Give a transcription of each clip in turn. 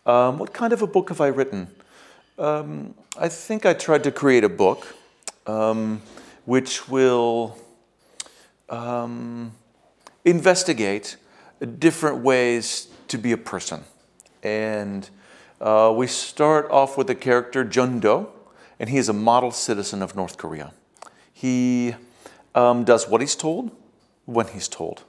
What kind of a book have I written? I think I tried to create a book which will investigate different ways to be a person. And we start off with the character Jun-do, and he is a model citizen of North Korea. He does what he's told, when he's told.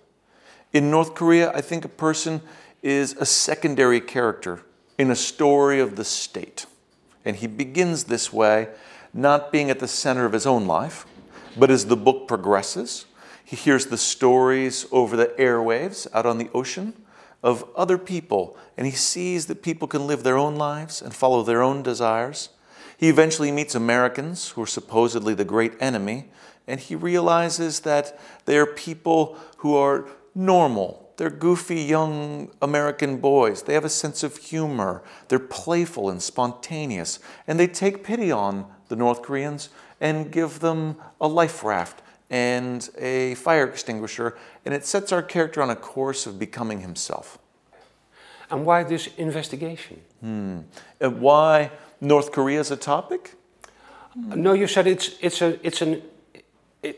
In North Korea, I think a person is a secondary character in a story of the state. And he begins this way, not being at the center of his own life, but as the book progresses, he hears the stories over the airwaves out on the ocean of other people, and he sees that people can live their own lives and follow their own desires. He eventually meets Americans, who are supposedly the great enemy, and he realizes that they are people who are normal. They're goofy young American boys. They have a sense of humor. They're playful and spontaneous, and they take pity on the North Koreans and give them a life raft and a fire extinguisher, and it sets our character on a course of becoming himself. And why this investigation? And why North Korea is a topic? No, you said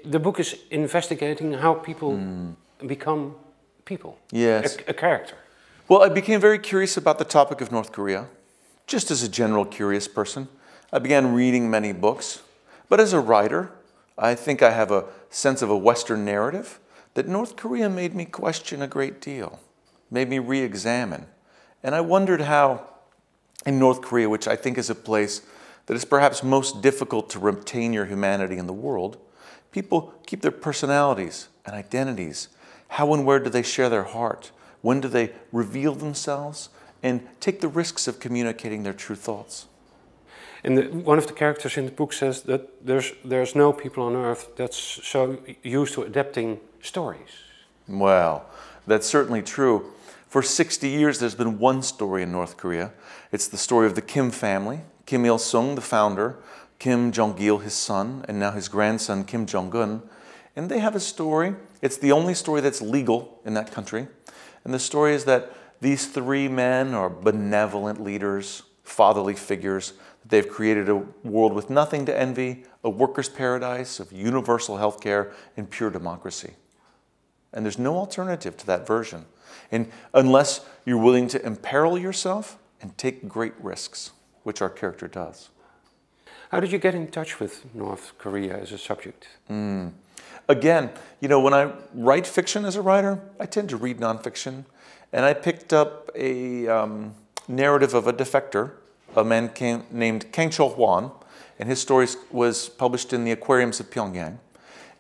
the book is investigating how people become people. Yes. A character. Well, I became very curious about the topic of North Korea, just as a general curious person. I began reading many books, but as a writer, I think I have a sense of a Western narrative that North Korea made me question a great deal, made me re-examine. And I wondered how in North Korea, which I think is a place that is perhaps most difficult to retain your humanity in the world, people keep their personalities and identities. How and where do they share their heart? When do they reveal themselves and take the risks of communicating their true thoughts? And one of the characters in the book says that there's no people on earth that's so used to adapting stories. Well, that's certainly true. For 60 years, there's been one story in North Korea. It's the story of the Kim family. Kim Il-sung, the founder, Kim Jong-il, his son, and now his grandson, Kim Jong-un. And they have a story. It's the only story that's legal in that country. And the story is that these three men are benevolent leaders, fatherly figures. They've created a world with nothing to envy, a workers' paradise of universal health care and pure democracy. And there's no alternative to that version. And unless you're willing to imperil yourself and take great risks, which our character does. How did you get in touch with North Korea as a subject? Again, you know, when I write fiction as a writer, I tend to read nonfiction. And I picked up a narrative of a defector, a man named Kang Chol-hwan, and his story was published in the aquariums of Pyongyang.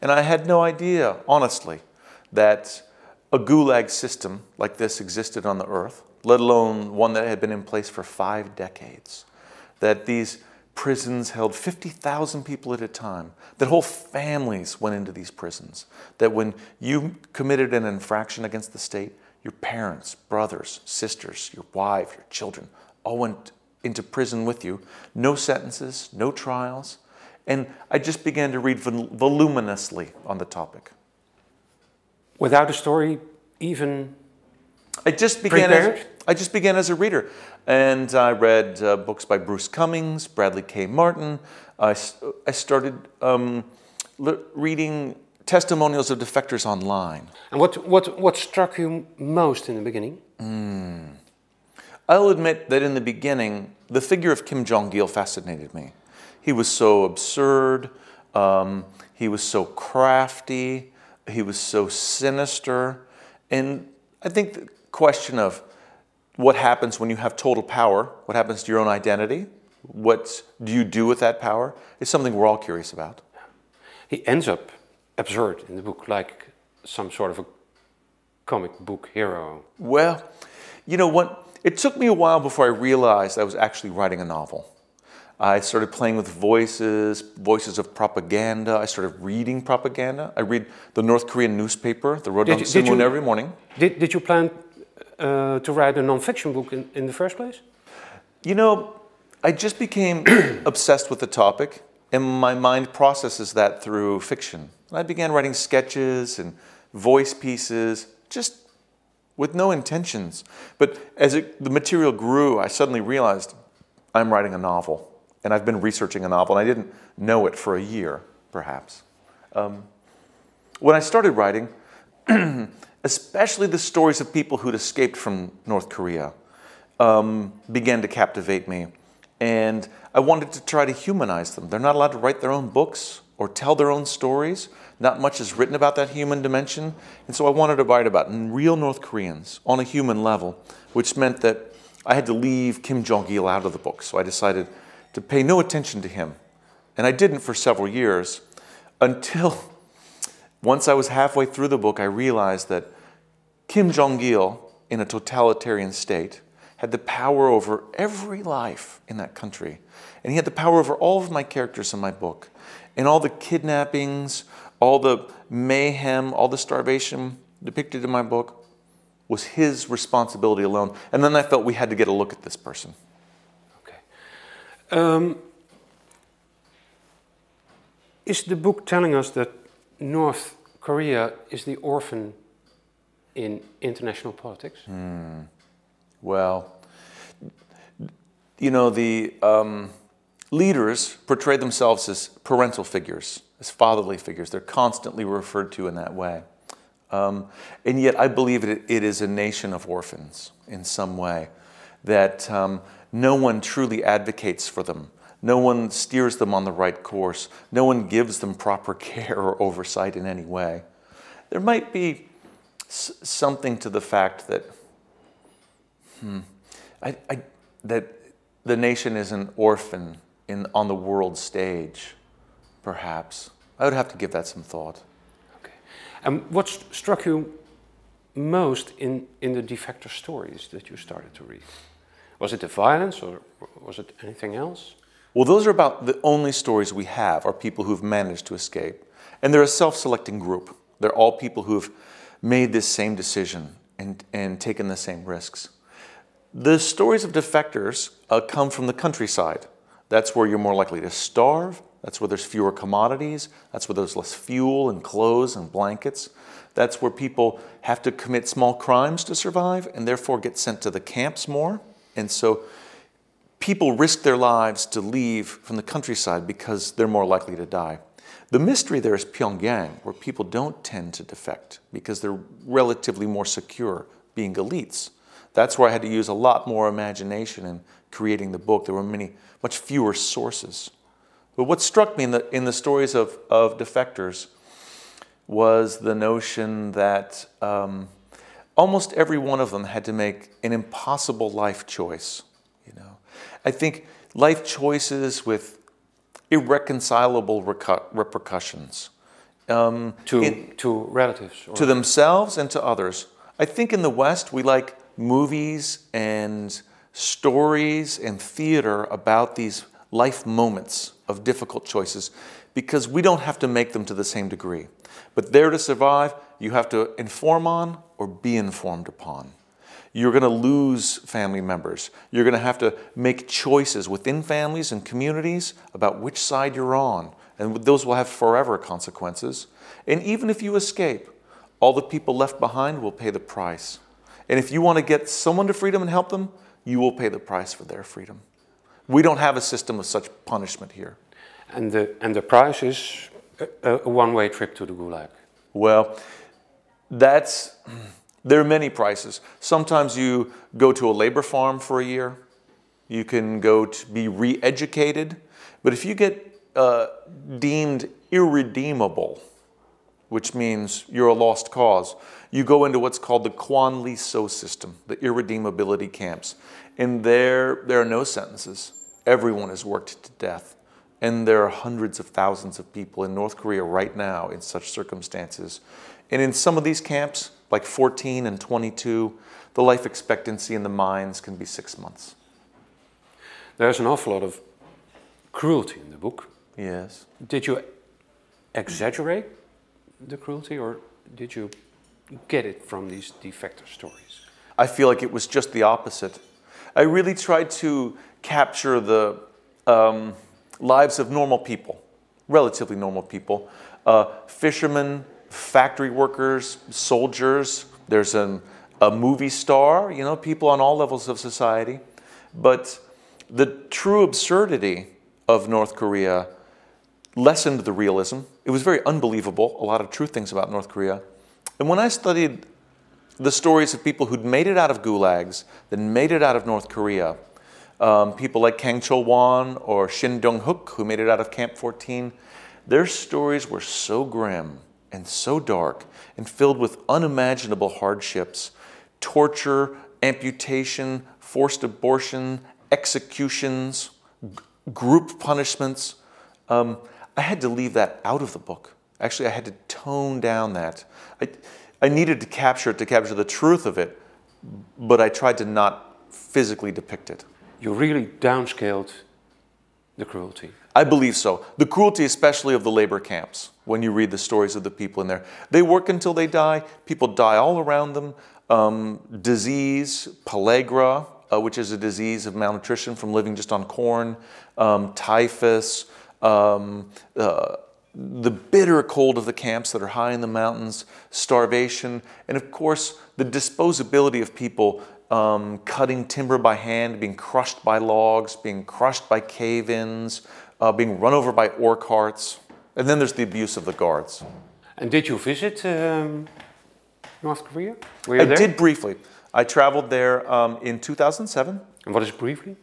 And I had no idea, honestly, that a gulag system like this existed on the earth, let alone one that had been in place for 5 decades. That these prisons held 50,000 people at a time, that whole families went into these prisons, that when you committed an infraction against the state, your parents, brothers, sisters, your wife, your children, all went into prison with you. No sentences, no trials. And I just began to read voluminously on the topic. Without a story even I just began as a reader. And I read books by Bruce Cummings, Bradley K. Martin. I started reading testimonials of defectors online. And what struck you most in the beginning? I'll admit that in the beginning, the figure of Kim Jong-il fascinated me. He was so absurd, he was so crafty, he was so sinister. And I think the question of what happens when you have total power, what happens to your own identity, what do you do with that power, is something we're all curious about. He ends up absurd in the book, like some sort of a comic book hero. Well, you know what? It took me a while before I realized I was actually writing a novel. I started playing with voices of propaganda. I started reading propaganda. I read the North Korean newspaper, the Rodong Sinmun, every morning. Did you plan to write a non-fiction book in the first place? You know, I just became obsessed with the topic, and my mind processes that through fiction. And I began writing sketches and voice pieces, just with no intentions. But as the material grew, I suddenly realized I'm writing a novel. And I've been researching a novel, and I didn't know it for a year, perhaps. When I started writing, especially the stories of people who'd escaped from North Korea began to captivate me. And I wanted to try to humanize them. They're not allowed to write their own books or tell their own stories. Not much is written about that human dimension. And so I wanted to write about real North Koreans on a human level, which meant that I had to leave Kim Jong-il out of the book. So I decided to pay no attention to him. And I didn't for several years until once I was halfway through the book, I realized that Kim Jong-il, in a totalitarian state, had the power over every life in that country. And he had the power over all of my characters in my book. And all the kidnappings, all the mayhem, all the starvation depicted in my book was his responsibility alone. And then I felt we had to get a look at this person. Okay. Is the book telling us that North Korea is the orphan in international politics? Well, you know, the leaders portray themselves as parental figures, as fatherly figures. They're constantly referred to in that way. And yet I believe it is a nation of orphans in some way, that no one truly advocates for them. No one steers them on the right course. No one gives them proper care or oversight in any way. There might be something to the fact that that the nation is an orphan on the world stage, perhaps. I would have to give that some thought. Okay. And what struck you most in the Defector stories that you started to read? Was it the violence, or was it anything else? Well, those are about the only stories we have are people who've managed to escape. And they're a self-selecting group. They're all people who've made this same decision and taken the same risks. The stories of defectors come from the countryside. That's where you're more likely to starve. That's where there's fewer commodities. That's where there's less fuel and clothes and blankets. That's where people have to commit small crimes to survive and therefore get sent to the camps more. And so people risk their lives to leave from the countryside because they're more likely to die. The mystery there is Pyongyang, where people don't tend to defect because they're relatively more secure, being elites. That's where I had to use a lot more imagination in creating the book. There were much fewer sources. But what struck me in the stories of defectors was the notion that almost every one of them had to make an impossible life choice. I think life choices with irreconcilable repercussions. To relatives? Or? To themselves and to others. I think in the West we like movies and stories and theater about these life moments of difficult choices because we don't have to make them to the same degree. But there to survive, you have to inform on or be informed upon. You're going to lose family members. You're going to have to make choices within families and communities about which side you're on. And those will have forever consequences. And even if you escape, all the people left behind will pay the price. And if you want to get someone to freedom and help them, you will pay the price for their freedom. We don't have a system of such punishment here. And the price is a one-way trip to the Gulag. Well, there are many prices. Sometimes you go to a labor farm for a year. You can go to be re-educated. But if you get deemed irredeemable, which means you're a lost cause, you go into what's called the Kwan Lee So system, the irredeemability camps. And there are no sentences. Everyone is worked to death. And there are hundreds of thousands of people in North Korea right now in such circumstances. And in some of these camps, like 14 and 22, the life expectancy in the mines can be 6 months. There's an awful lot of cruelty in the book. Yes. Did you exaggerate the cruelty, or did you get it from these Defector stories? I feel like it was just the opposite. I really tried to capture the lives of normal people, relatively normal people, fishermen, factory workers, soldiers. There's an a movie star, you know, people on all levels of society. But the true absurdity of North Korea lessened the realism. It was very unbelievable, a lot of true things about North Korea. And when I studied the stories of people who'd made it out of gulags, then made it out of North Korea, people like Kang Chol-won or Shin Dong-hook, who made it out of Camp 14, their stories were so grim and so dark and filled with unimaginable hardships, torture, amputation, forced abortion, executions, group punishments. I had to leave that out of the book. Actually, I had to tone down that. I needed to capture the truth of it, but I tried to not physically depict it. You really downscaled the cruelty. I believe so. The cruelty, especially of the labor camps, when you read the stories of the people in there. They work until they die. People die all around them. Disease, pellagra, which is a disease of malnutrition from living just on corn, typhus, the bitter cold of the camps that are high in the mountains, starvation, and of course the disposability of people cutting timber by hand, being crushed by logs, being crushed by cave-ins, being run over by ore carts. And then there's the abuse of the guards. And did you visit North Korea? Were you there? I did briefly. I traveled there in 2007. And what is briefly?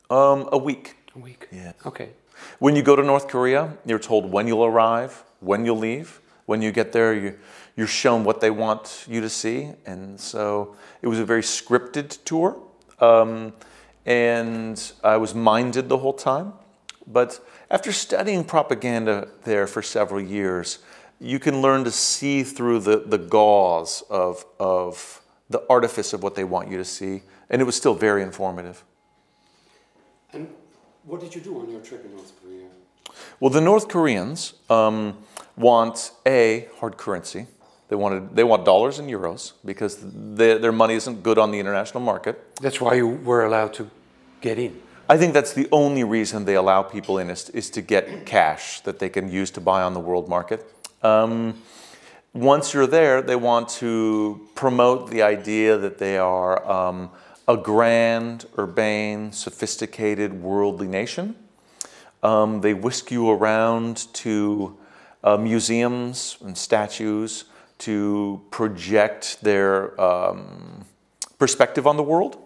A week. A week? Yeah. Okay. When you go to North Korea, you're told when you'll arrive, when you'll leave. When you get there, you're shown what they want you to see. And so it was a very scripted tour. And I was minded the whole time. But after studying propaganda there for several years, you can learn to see through the gauze of the artifice of what they want you to see. And it was still very informative. And what did you do on your trip in North Korea? Well, the North Koreans want hard currency. They want dollars and euros because their money isn't good on the international market. That's why you were allowed to get in. I think that's the only reason they allow people in is to get cash that they can use to buy on the world market. Once you're there, they want to promote the idea that they are a grand, urbane, sophisticated, worldly nation. They whisk you around to museums and statues to project their perspective on the world.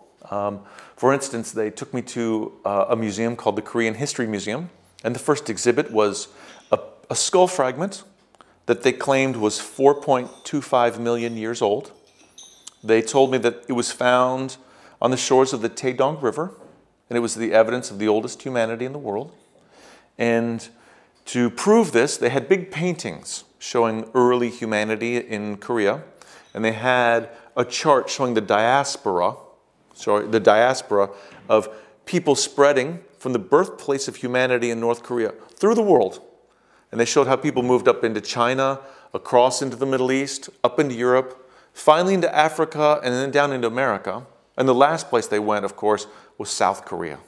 For instance, they took me to a museum called the Korean History Museum, and the first exhibit was a skull fragment that they claimed was 4.25 million years old. They told me that it was found on the shores of the Taedong River, and it was the evidence of the oldest humanity in the world. And to prove this, they had big paintings showing early humanity in Korea, and they had a chart showing the diaspora of people spreading from the birthplace of humanity in North Korea through the world. And they showed how people moved up into China, across into the Middle East, up into Europe, finally into Africa, and then down into America. And the last place they went, of course, was South Korea,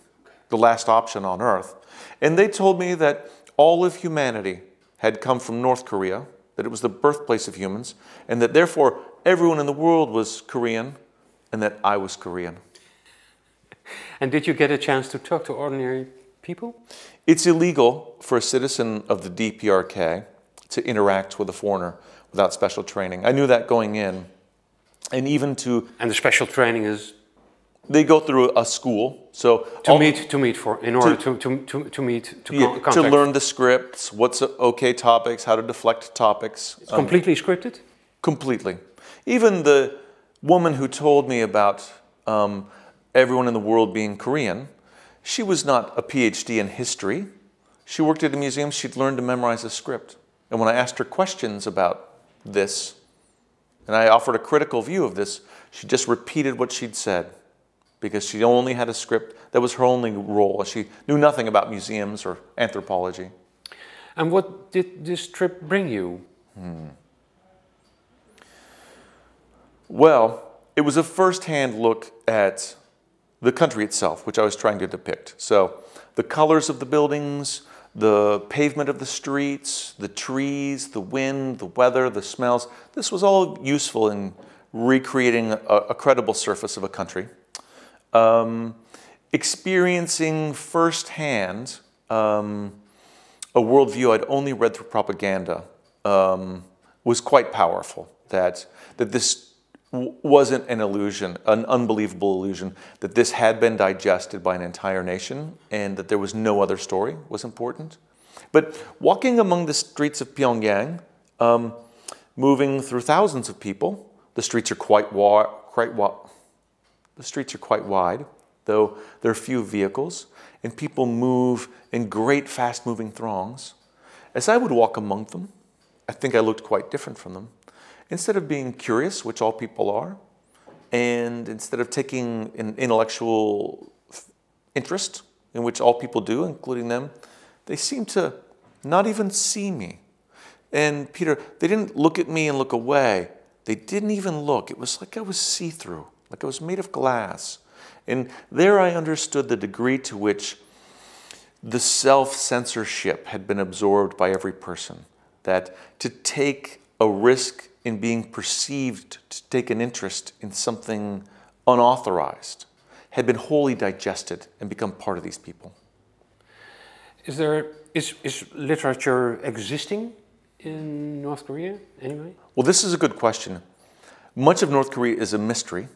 the last option on Earth. And they told me that all of humanity had come from North Korea, that it was the birthplace of humans, and that therefore everyone in the world was Korean, and that I was Korean. And did you get a chance to talk to ordinary people? It's illegal for a citizen of the DPRK to interact with a foreigner without special training. I knew that going in. And even to... And the special training is? They go through a school. So to meet to learn the scripts, what's okay topics, how to deflect topics. It's completely scripted? Completely. Even the woman who told me about everyone in the world being Korean, she was not a PhD in history. She worked at a museum. She'd learned to memorize a script. And when I asked her questions about this, and I offered a critical view of this, she just repeated what she'd said because she only had a script. That was her only role. She knew nothing about museums or anthropology. And what did this trip bring you? Well, it was a first-hand look at the country itself, which I was trying to depict. So the colors of the buildings, the pavement of the streets, the trees, the wind, the weather, the smells. This was all useful in recreating a credible surface of a country, experiencing firsthand a worldview I'd only read through propaganda was quite powerful. That this wasn't an illusion, an unbelievable illusion, that this had been digested by an entire nation and that there was no other story was important. But walking among the streets of Pyongyang, moving through thousands of people, the streets are quite wide, though there are few vehicles, and people move in great fast-moving throngs. As I would walk among them, I think I looked quite different from them. Instead of being curious, which all people are, and instead of taking an intellectual interest, in which all people do, including them, they seemed to not even see me. And Peter, they didn't look at me and look away. They didn't even look. It was like I was see-through, like I was made of glass. And there I understood the degree to which the self-censorship had been absorbed by every person. That to take a risk in being perceived, to take an interest in something unauthorized, had been wholly digested and become part of these people. Is literature existing in North Korea anyway? Well, this is a good question. Much of North Korea is a mystery,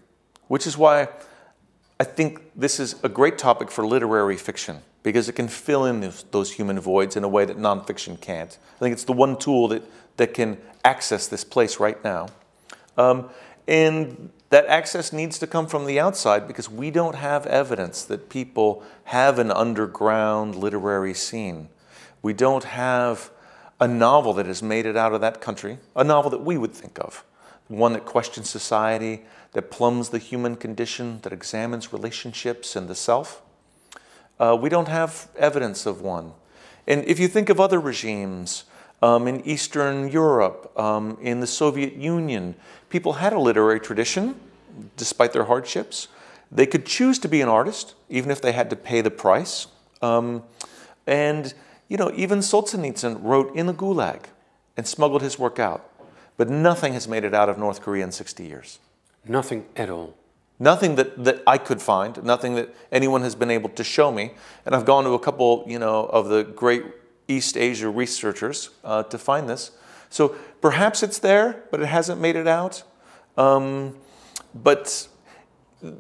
which is why I think this is a great topic for literary fiction, because it can fill in those human voids in a way that nonfiction can't. I think it's the one tool that can access this place right now. And that access needs to come from the outside, because we don't have evidence that people have an underground literary scene. We don't have a novel that has made it out of that country, a novel that we would think of, one that questions society, that plumbs the human condition, that examines relationships and the self. We don't have evidence of one. And if you think of other regimes in Eastern Europe, in the Soviet Union, people had a literary tradition, despite their hardships. They could choose to be an artist, even if they had to pay the price. And you know, even Solzhenitsyn wrote in the Gulag and smuggled his work out. But nothing has made it out of North Korea in 60 years. Nothing at all? Nothing that I could find, nothing that anyone has been able to show me. And I've gone to a couple, you know, of the great East Asia researchers to find this. So perhaps it's there, but it hasn't made it out. But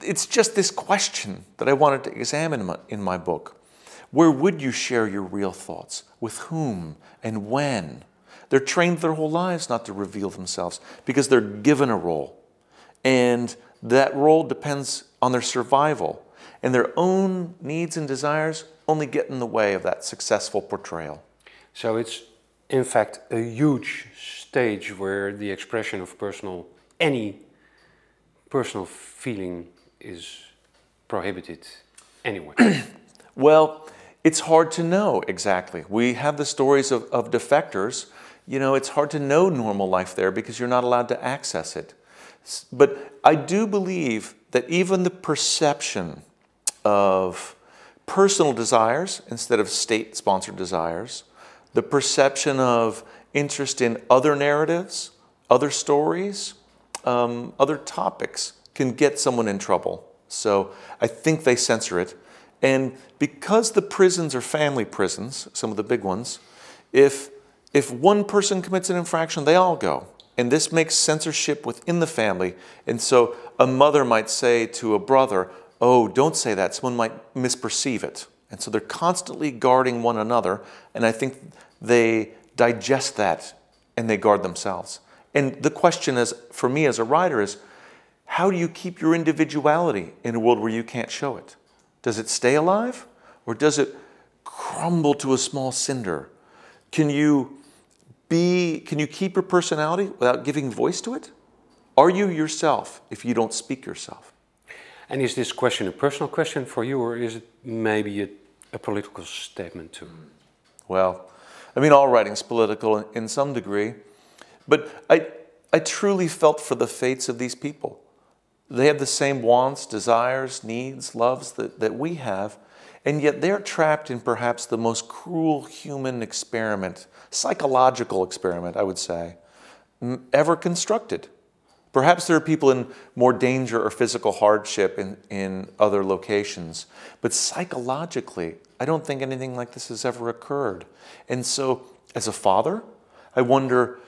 it's just this question that I wanted to examine in my book. Where would you share your real thoughts? With whom and when? They're trained their whole lives not to reveal themselves because they're given a role. And that role depends on their survival. And their own needs and desires only get in the way of that successful portrayal. So it's, in fact, a huge stage where the expression of any personal feeling is prohibited anyway. Well, it's hard to know exactly. We have the stories of defectors. You know, it's hard to know normal life there because you're not allowed to access it. But I do believe that even the perception of personal desires instead of state-sponsored desires, the perception of interest in other narratives, other stories, other topics can get someone in trouble. So I think they censor it. And because the prisons are family prisons, some of the big ones, if one person commits an infraction, they all go. And this makes censorship within the family. And so a mother might say to a brother, oh, don't say that, someone might misperceive it. And so they're constantly guarding one another. And I think they digest that and they guard themselves. And the question is, for me as a writer is, how do you keep your individuality in a world where you can't show it? Does it stay alive or does it crumble to a small cinder? Can you keep your personality without giving voice to it? Are you yourself if you don't speak yourself? And is this question a personal question for you, or is it maybe a political statement too? Well, I mean, all writing is political in some degree, but I truly felt for the fates of these people. They have the same wants, desires, needs, loves that we have, and yet they're trapped in perhaps the most cruel human experiment, psychological experiment, I would say, ever constructed. Perhaps there are people in more danger or physical hardship in other locations. But psychologically, I don't think anything like this has ever occurred. And so, as a father, I wondered,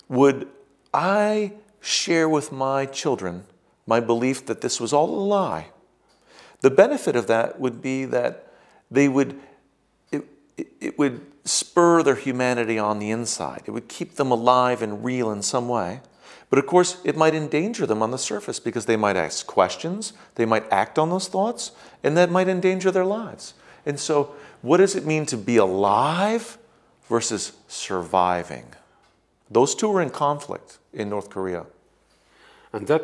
would I share with my children my belief that this was all a lie? The benefit of that would be that it would spur their humanity on the inside. It would keep them alive and real in some way. But of course, it might endanger them on the surface because they might ask questions, they might act on those thoughts, and that might endanger their lives. And so, what does it mean to be alive versus surviving? Those two are in conflict in North Korea. And that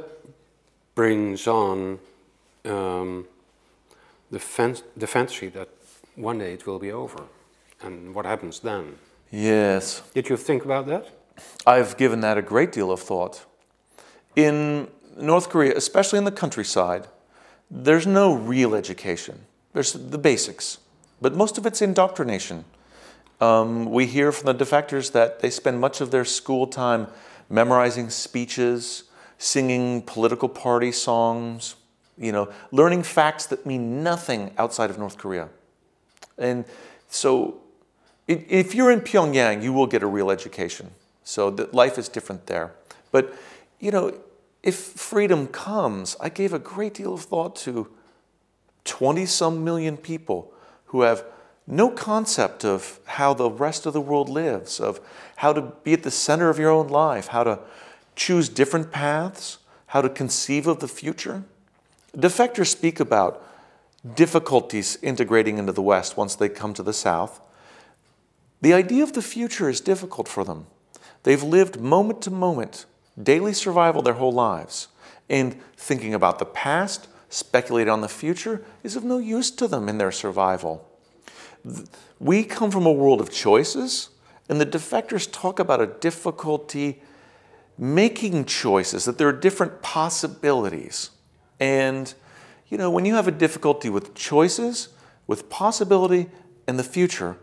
brings on the fantasy that one day it will be over. And what happens then? Yes. Did you think about that? I've given that a great deal of thought. In North Korea, especially in the countryside, there's no real education. There's the basics, but most of it's indoctrination. We hear from the defectors that they spend much of their school time memorizing speeches, singing political party songs, learning facts that mean nothing outside of North Korea. And so if you're in Pyongyang, you will get a real education. So that life is different there. But, if freedom comes, I gave a great deal of thought to 20-some million people who have no concept of how the rest of the world lives, of how to be at the center of your own life, how to choose different paths, how to conceive of the future. Defectors speak about difficulties integrating into the West once they come to the South. The idea of the future is difficult for them. They've lived moment to moment, daily survival their whole lives. And thinking about the past, speculating on the future, is of no use to them in their survival. We come from a world of choices, and the defectors talk about a difficulty making choices, that there are different possibilities. And, when you have a difficulty with choices, with possibility, and the future,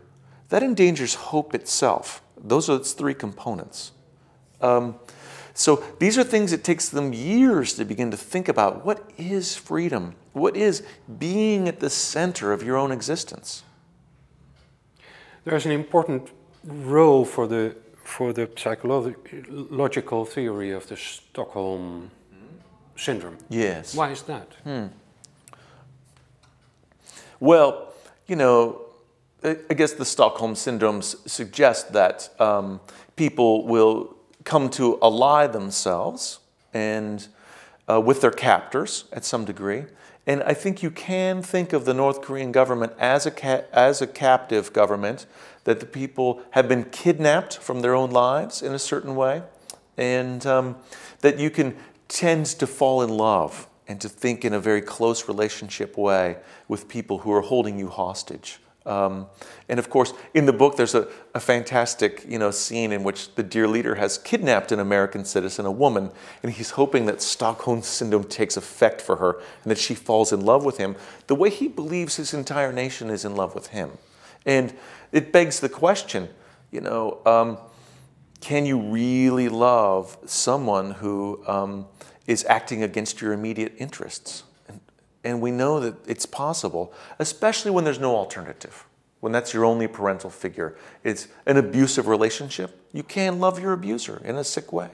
that endangers hope itself. Those are its three components. So these are things it takes them years to begin to think about. What is freedom? What is being at the center of your own existence? There's an important role for the psychological theory of the Stockholm syndrome. Yes. Why is that? Well, I guess the Stockholm syndromes suggest that people will come to ally themselves and with their captors at some degree. And I think you can think of the North Korean government as a captive government, that the people have been kidnapped from their own lives in a certain way, and that you can tend to fall in love and to think in a very close relationship way with people who are holding you hostage. And of course, in the book, there's a fantastic, scene in which the dear leader has kidnapped an American citizen, a woman, and he's hoping that Stockholm syndrome takes effect for her and that she falls in love with him the way he believes his entire nation is in love with him. And it begs the question, can you really love someone who is acting against your immediate interests? And we know that it's possible, especially when there's no alternative, when that's your only parental figure. It's an abusive relationship. You can love your abuser in a sick way.